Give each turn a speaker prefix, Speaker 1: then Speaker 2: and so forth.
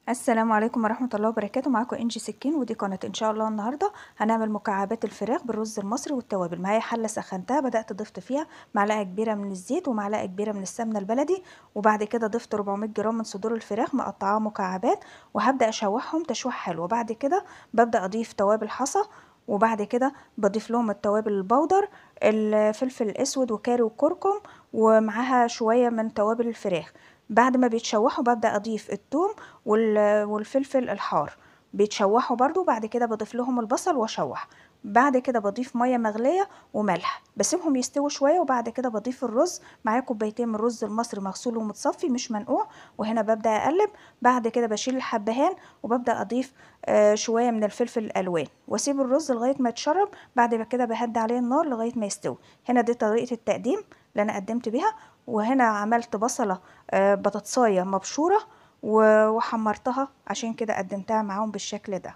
Speaker 1: السلام عليكم ورحمة الله وبركاته. معاكم انجي سكين ودي قناة ان شاء الله. النهاردة هنعمل مكعبات الفراخ بالرز المصري والتوابل. معايا حلة سخنتها، بدأت ضفت فيها معلقة كبيرة من الزيت ومعلقة كبيرة من السمنة البلدي، وبعد كده ضفت 400 جرام من صدور الفراخ مقطعاها مكعبات، وهبدأ اشوحهم تشويح حلو. وبعد كده ببدأ اضيف توابل حصى، وبعد كده بضيف لهم التوابل البودر، الفلفل الاسود وكاري وكركم، ومعاها شوية من توابل الفراخ. بعد ما بيتشوحوا ببدأ اضيف الثوم والفلفل الحار، بيتشوحوا برضو. بعد كده بضيف لهم البصل واشوح. بعد كده بضيف ميه مغليه وملح، بسيبهم يستووا شويه، وبعد كده بضيف الرز. معايا كوبايتين من الرز المصري مغسول ومتصفي مش منقوع، وهنا ببدا اقلب. بعد كده بشيل الحبهان وببدا اضيف شويه من الفلفل الالوان، واسيب الرز لغايه ما يتشرب. بعد كده بهدي عليه النار لغايه ما يستوي. هنا دي طريقه التقديم اللي انا قدمت بيها. وهنا عملت بصله بطاطسايه مبشوره وحمرتها، عشان كده قدمتها معاهم بالشكل ده.